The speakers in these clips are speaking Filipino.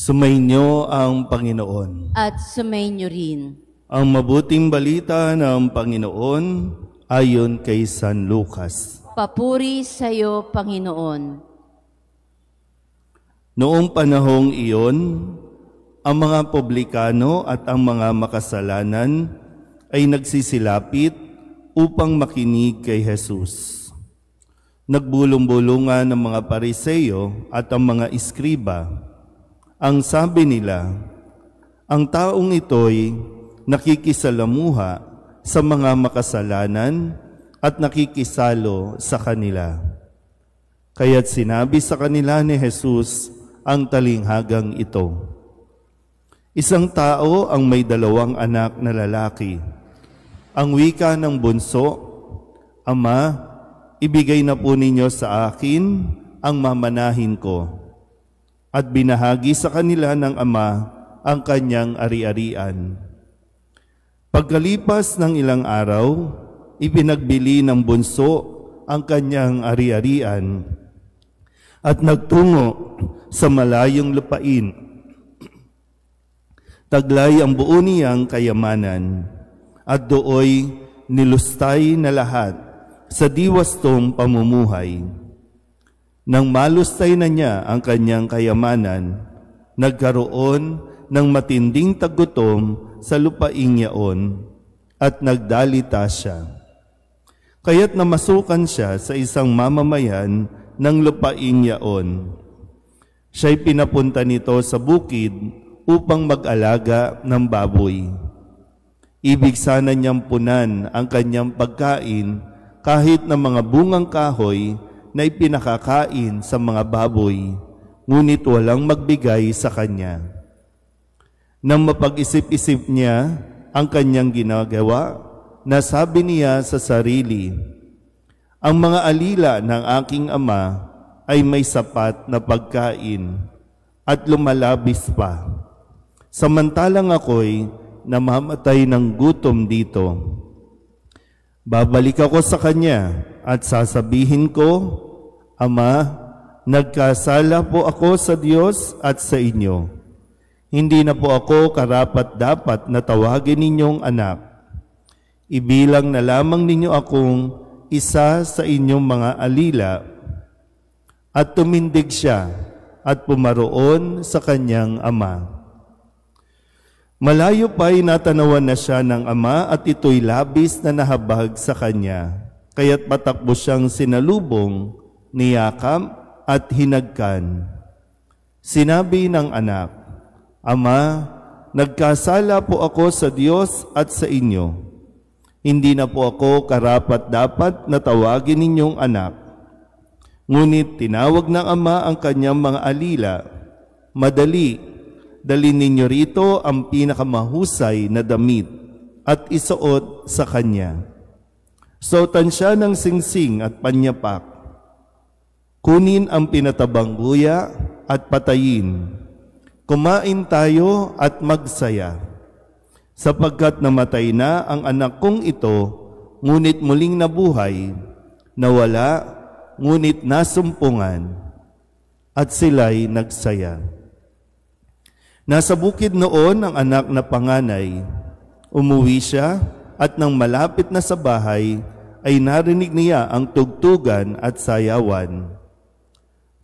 Sumainyo ang Panginoon. At sumainyo rin. Ang mabuting balita ng Panginoon ayon kay San Lucas. Papuri sa iyo, Panginoon. Noong panahong iyon, ang mga publikano at ang mga makasalanan ay nagsisilapit upang makinig kay Jesus. Nagbulong-bulungan ng mga Pariseo at ang mga iskriba. Ang sabi nila, ang taong ito'y nakikisalamuha sa mga makasalanan at nakikisalo sa kanila. Kaya't sinabi sa kanila ni Jesus ang talinghagang ito. Isang tao ang may 2 anak na lalaki. Ang wika ng bunso, Ama, ibigay na po ninyo sa akin ang mamanahin ko. At binahagi sa kanila ng ama ang kanyang ari-arian. Pagkalipas ng ilang araw, ipinagbili ng bunso ang kanyang ari-arian at nagtungo sa malayong lupain. Taglay ang buo niyang kayamanan at dooy nilustay na lahat sa diwastong pamumuhay. Nang malustay na niya ang kanyang kayamanan, nagkaroon ng matinding tagutom sa lupaing yaon at nagdalita siya. Kaya't namasukan siya sa isang mamamayan ng lupaing yaon. Siya'y pinapunta nito sa bukid upang mag-alaga ng baboy. Ibig sana niyang punan ang kanyang pagkain kahit na mga bungang kahoy na ipinakakain sa mga baboy, ngunit walang magbigay sa kanya. Nang mapag-isip-isip niya ang kanyang ginagawa, nasabi niya sa sarili, ang mga alila ng aking ama ay may sapat na pagkain at lumalabis pa. Samantalang ako'y namamatay ng gutom dito. Babalik ako sa kanya at sasabihin ko, Ama, nagkasala po ako sa Diyos at sa inyo. Hindi na po ako karapat-dapat na tawagin ninyong anak. Ibilang na lamang ninyo akong isa sa inyong mga alila. At tumindig siya at pumaroon sa kanyang ama. Malayo pa'y natanawan na siya ng ama at ito'y labis na nahabag sa kanya. Kaya't patakbo siyang sinalubong, niyakap at hinagkan. Sinabi ng anak, Ama, nagkasala po ako sa Diyos at sa inyo. Hindi na po ako karapat-dapat na tawagin ninyong anak. Ngunit tinawag ng ama ang kanyang mga alila, Madali, dalhin ninyo rito ang pinakamahusay na damit at isuot sa kanya. Suotan siya ng singsing at panyapak. Kunin ang pinatabang guya at patayin. Kumain tayo at magsaya. Sapagkat namatay na ang anak kong ito, ngunit muling nabuhay, nawala, ngunit nasumpungan. At sila'y nagsaya. Nasa bukid noon ang anak na panganay. Umuwi siya at nang malapit na sa bahay, ay narinig niya ang tugtugan at sayawan.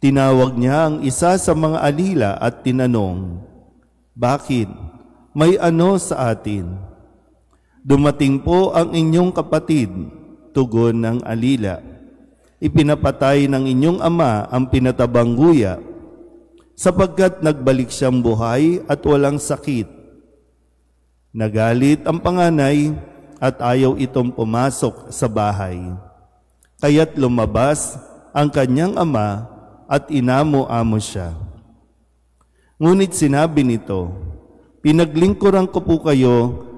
Tinawag niya ang isa sa mga alila at tinanong, Bakit? May ano sa atin? Dumating po ang inyong kapatid, tugon ng alila. Ipinapatay ng inyong ama ang pinatabang guya, sapagkat nagbalik siyang buhay at walang sakit. Nagalit ang panganay at ayaw itong pumasok sa bahay. Kaya't lumabas ang kanyang ama at inamo-amo siya. Ngunit sinabi nito, Pinaglingkuran ko po kayo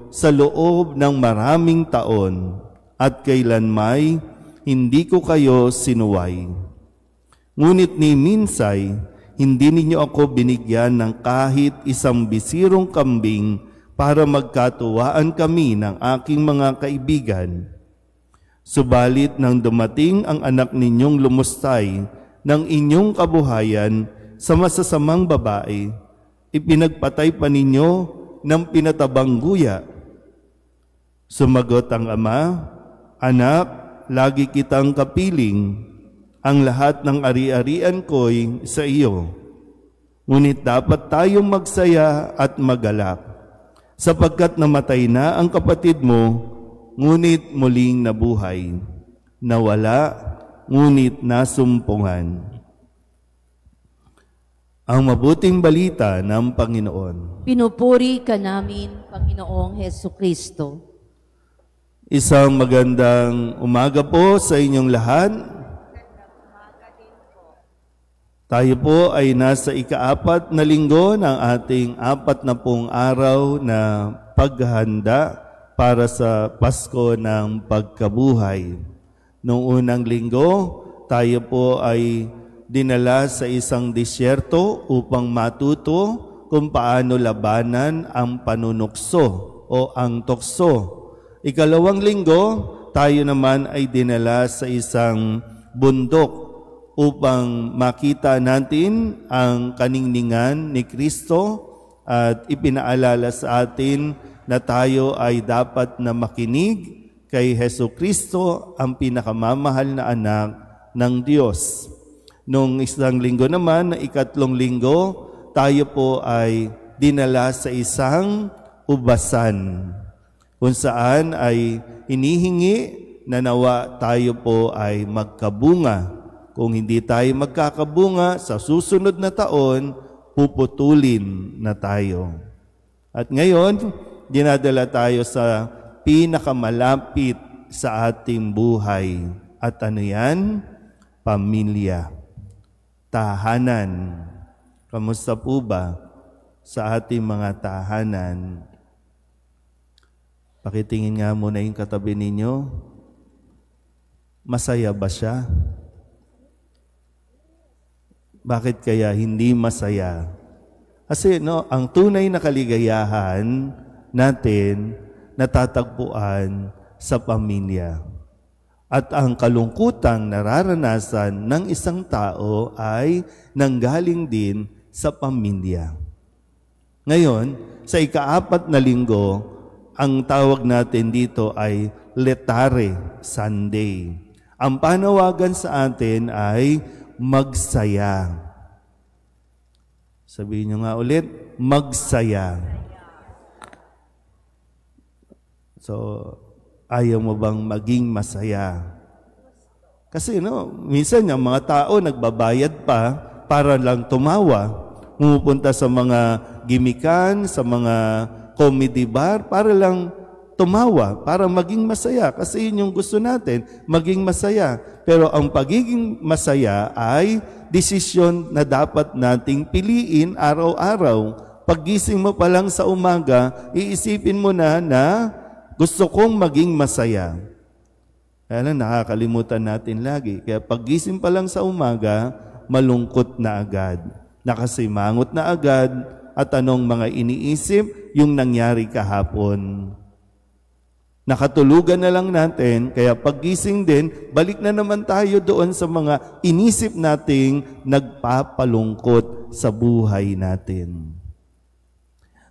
sa loob ng maraming taon at kailanmay hindi ko kayo sinuway. Ngunit ni minsay, hindi ninyo ako binigyan ng kahit isang bisirong kambing para magkatuwaan kami ng aking mga kaibigan. Subalit nang dumating ang anak ninyong lumustay ng inyong kabuhayan sa masasamang babae, ipinagpatay pa ninyo ng pinatabang guya. Sumagot ang ama, Anak, lagi kitang kapiling, ang lahat ng ari-arian ko'y sa iyo. Ngunit dapat tayong magsaya at magalak, sapagkat namatay na ang kapatid mo, ngunit muling nabuhay. Nawala, ngunit nasumpungan. Ang mabuting balita ng Panginoon. Pinupuri ka namin, Panginoong Hesukristo. Isang magandang umaga po sa inyong lahat. Tayo po ay nasa ika-4 na linggo ng ating 40 araw na paghahanda para sa Pasko ng Pagkabuhay. Noong unang linggo, tayo po ay dinala sa isang disyerto upang matuto kung paano labanan ang panunukso o ang tukso. Ikalawang linggo, tayo naman ay dinala sa isang bundok upang makita natin ang kaningningan ni Kristo at ipinaalala sa atin na tayo ay dapat na makinig kay Hesukristo, ang pinakamamahal na anak ng Diyos. Noong isang linggo naman, ikatlong linggo, tayo po ay dinala sa isang ubasan, kung saan ay hinihingi na nawa tayo po ay magkabunga. Kung hindi tayo magkakabunga, sa susunod na taon, puputulin na tayo. At ngayon, dinadala tayo sa pinakamalapit sa ating buhay. At ano yan? Pamilya. Tahanan. Kamusta po ba sa ating mga tahanan? Pakitingin nga muna yung katabi ninyo. Masaya ba siya? Bakit kaya hindi masaya? Kasi ang tunay na kaligayahan natin natatagpuan sa pamilya. At ang kalungkutang nararanasan ng isang tao ay nanggaling din sa pamilya. Ngayon, sa ika-4 na linggo, ang tawag natin dito ay Letare Sunday. Ang panawagan sa atin ay magsaya. Sabihin nyo nga ulit, magsaya. So, ayaw mo bang maging masaya? Kasi minsan yung mga tao nagbabayad pa para lang tumawa. Pumupunta sa mga gimikan, sa mga comedy bar para lang tumawa, para maging masaya. Kasi yun yung gusto natin, maging masaya. Pero ang pagiging masaya ay desisyon na dapat nating piliin araw-araw. Paggising mo pa lang sa umaga, iisipin mo na gusto kong maging masaya. Kaya lang nakakalimutan natin lagi. Kaya paggising pa lang sa umaga, malungkot na agad. Nakasimangot na agad at anong mga iniisip yung nangyari kahapon. Nakatulugan na lang natin, kaya paggising din, balik na naman tayo doon sa mga inisip nating nagpapalungkot sa buhay natin.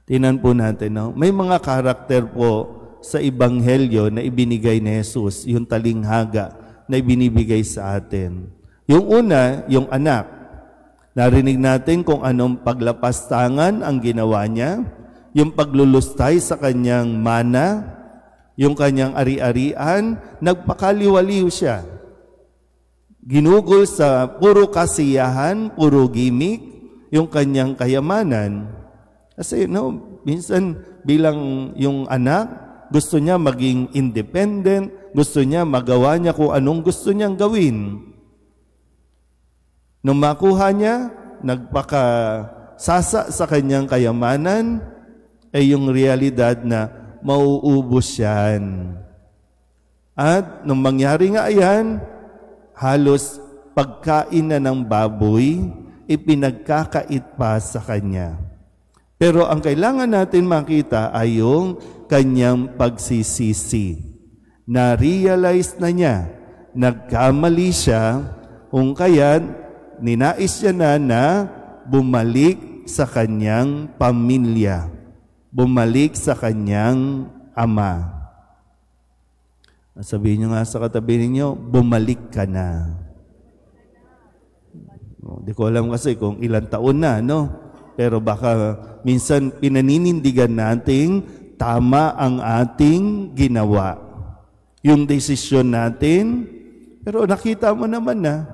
Tingnan po natin, may mga karakter po sa Ebanghelyo na ibinigay ni Jesus, yung talinghaga na ibinibigay sa atin. Yung una, yung anak. Narinig natin kung anong paglapastangan ang ginawa niya, yung paglulustay sa kanyang mana, yung kanyang ari-arian, nagpakaliwaliw siya. Ginugol sa puro kasiyahan, puro gimmick, yung kanyang kayamanan. Kasi minsan bilang yung anak, gusto niya maging independent, gusto niya magawa niya kung anong gusto niyang gawin. Nung makuha niya, nagpakasasa sa kanyang kayamanan, ay yung realidad na mauubos yan. At nung mangyari nga yan, halos pagkain na ng baboy, ipinagkakait pa sa kanya. Pero ang kailangan natin makita ay yung kanyang pagsisisi. Na-realize na niya, nagkamali siya, kung kaya ninais niya na bumalik sa kanyang pamilya, bumalik sa kanyang ama. Sabihin nyo nga sa katabi ninyo, bumalik ka na. Di ko alam kasi kung ilang taon na, no? Pero baka minsan pinaninindigan nating tama ang ating ginawa. Yung desisyon natin, pero nakita mo naman na.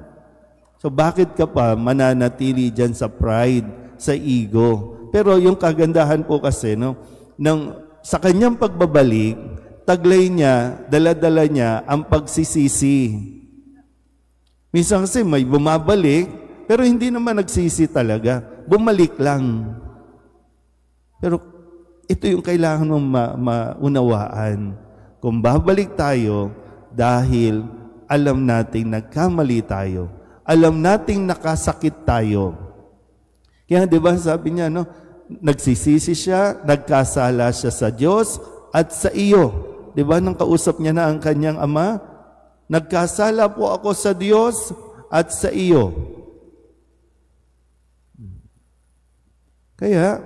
So bakit ka pa mananatili dyan sa pride, sa ego? Pero yung kagandahan po kasi, no, sa kanyang pagbabalik, taglay niya, dala-dala niya ang pagsisisi. Minsan kasi may bumabalik, pero hindi naman nagsisi talaga. Bumalik lang. Pero ito yung kailangan mong maunawaan. Kung babalik tayo, dahil alam nating nagkamali tayo. Alam nating nakasakit tayo. Kaya di ba sabi niya, no, nagsisisi siya, nagkasala siya sa Diyos at sa iyo. Di ba nang kausap niya na ang kanyang ama? Nagkasala po ako sa Diyos at sa iyo. Kaya,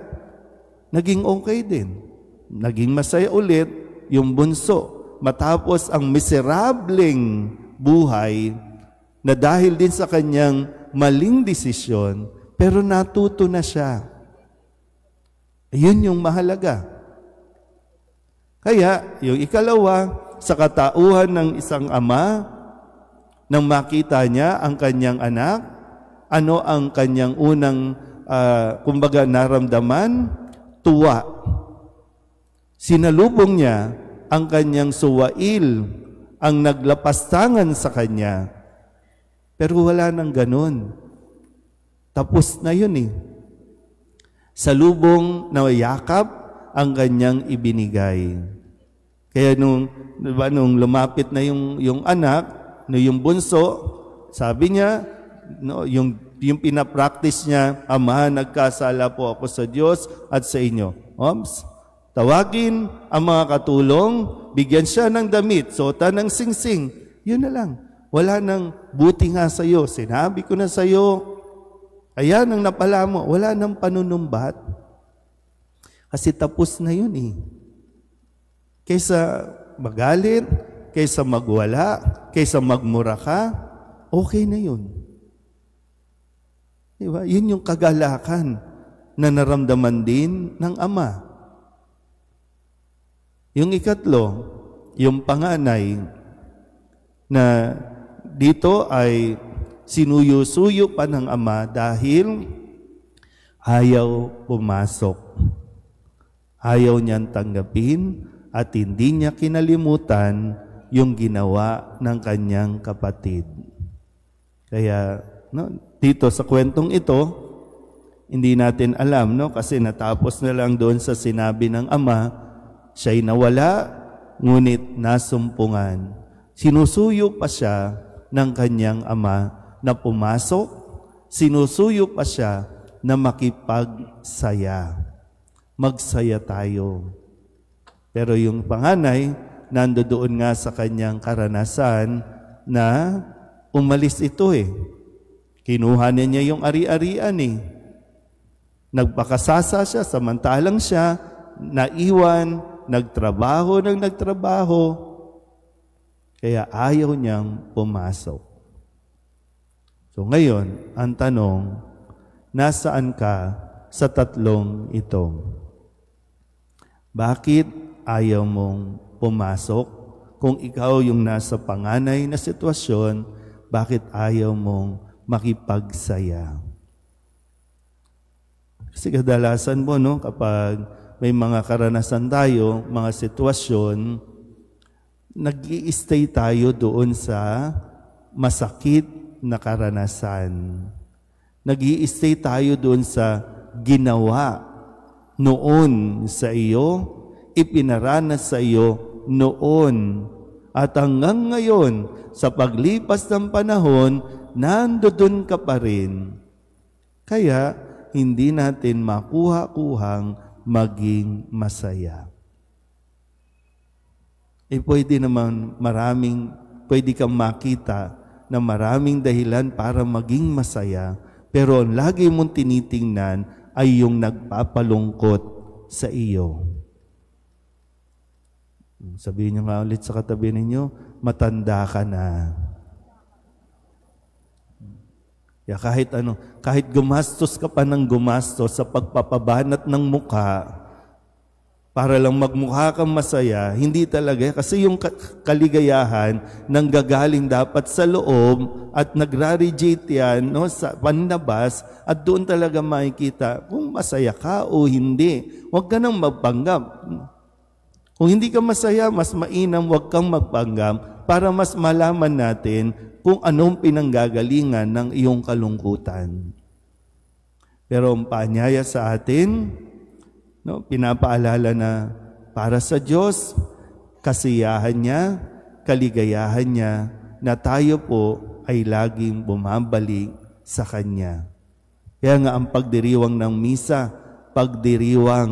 naging okay din. Naging masaya ulit yung bunso. Matapos ang miserableng buhay na dahil din sa kanyang maling desisyon, pero natuto na siya. Yun yung mahalaga. Kaya, yung ikalawa, sa katauhan ng isang ama, nang makita niya ang kanyang anak, ano ang kanyang unang kumbaga naramdaman? Tuwa. Sinalubong niya ang kanyang suwail, ang naglapastangan sa kanya. Pero wala nang ganun. Tapos na yun eh. Salubong na yakap ang kanyang ibinigay. Kaya nung lumapit na yung anak, yung bunso, sabi niya, no, yung pinapractice niya, Ama, nagkasala po ako sa Diyos at sa inyo. Tawagin ang mga katulong, bigyan siya ng damit, suotan ng singsing. Yun na lang. Wala nang buti nga sa iyo. Sinabi ko na sa iyo, ayan ang napala mo. Wala nang panunumbat. Kasi tapos na yun eh. Kaysa magalit, kaysa magwala, kaysa magmura ka, okay na yun. Diba? Yun yung kagalakan na naramdaman din ng ama. Yung ikatlo, yung panganay, na dito ay sinuyo-suyo pa ng ama dahil ayaw pumasok. Ayaw niyang tanggapin at hindi niya kinalimutan yung ginawa ng kanyang kapatid. Kaya, no, dito sa kwentong ito, hindi natin alam, no? Kasi natapos na lang doon sa sinabi ng ama, siya'y nawala, ngunit nasumpungan. Sinusuyo pa siya ng kanyang ama na pumasok, sinusuyo pa siya na makipagsaya. Magsaya tayo. Pero yung panganay, nandoon nga sa kanyang karanasan na umalis ito eh. Kinuha niya yung ari-arian eh. Nagpakasasa siya, samantalang siya, naiwan, nagtrabaho ng nagtrabaho. Kaya ayaw niyang pumasok. So ngayon, ang tanong, nasaan ka sa tatlong ito? Bakit ayaw mong pumasok? Kung ikaw yung nasa panganay na sitwasyon, bakit ayaw mong makipagsaya? Kasi kadalasan mo, no, kapag may mga karanasan tayo, mga sitwasyon, nag-i-stay tayo doon sa masakit na karanasan. Nag-i-stay tayo doon sa ginawa noon sa iyo, ipinaranas sa iyo noon. At hanggang ngayon, sa paglipas ng panahon, nandoon ka pa rin. Kaya, hindi natin makuha-kuhang maging masaya. Pwede naman pwede kang makita na maraming dahilan para maging masaya, pero lagi mong tinitingnan ay yung nagpapalungkot sa iyo. Sabihin niyo nga ulit sa katabi ninyo, matanda ka na. Kahit gumastos ka pa ng gumastos sa pagpapabanat ng mukha, para lang magmukha kang masaya, hindi talaga. Kasi yung kaligayahan nanggagaling dapat sa loob at nagra-radiate yan sa panlabas at doon talaga makikita kung masaya ka o hindi. Huwag ka nang magpanggap. Kung hindi ka masaya, mas mainam huwag kang magpanggap para mas malaman natin kung anong pinanggagalingan ng iyong kalungkutan. Pero ang paanyaya sa atin, pinapaalala na para sa Diyos, kasiyahan niya, kaligayahan niya, na tayo po ay laging bumabalik sa Kanya. Kaya nga ang pagdiriwang ng misa, pagdiriwang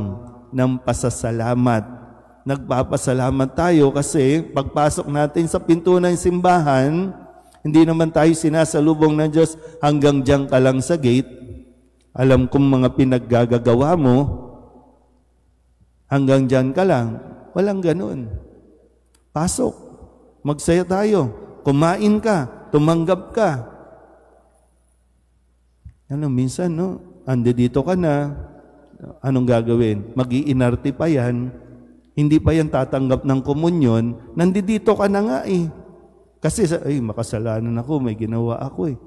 ng pasasalamat. Nagpapasalamat tayo kasi pagpasok natin sa pinto ng simbahan, hindi naman tayo sinasalubong ng Diyos hanggang diyan ka lang sa gate. Alam kong mga pinaggagawa mo, hanggang dyan ka lang. Walang ganun. Pasok. Magsaya tayo. Kumain ka. Tumanggap ka. Minsan, andi dito ka na. Anong gagawin? Mag-iinarte pa yan. Hindi pa yan tatanggap ng komunyon. Nandito ka na nga eh. Kasi, makasalanan ako. May ginawa ako eh.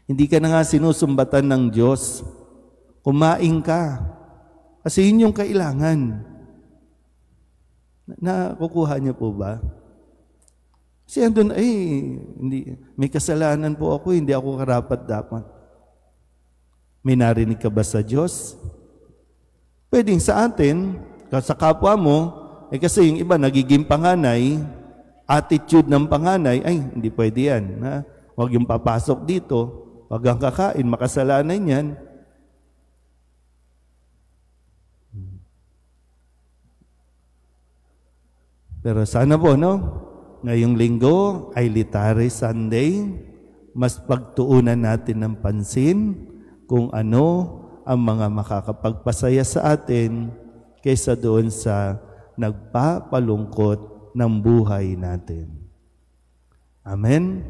Hindi ka na nga sinusumbatan ng Diyos. Kumain ka. Kasi yun yung kailangan. Nakukuha niyo po ba? Kasi andun, hindi, may kasalanan po ako, hindi ako karapat-dapat. May narinig ka ba sa Diyos? Pwedeng sa atin, sa kapwa mo, kasi yung iba nagiging panganay, attitude ng panganay, hindi pwede yan. Huwag yung papasok dito, huwag kang kakain, makasalanan yan. Pero sana po, ngayong linggo ay Litare Sunday, mas pagtuunan natin ng pansin kung ano ang mga makakapagpasaya sa atin kaysa doon sa nagpapalungkot ng buhay natin. Amen.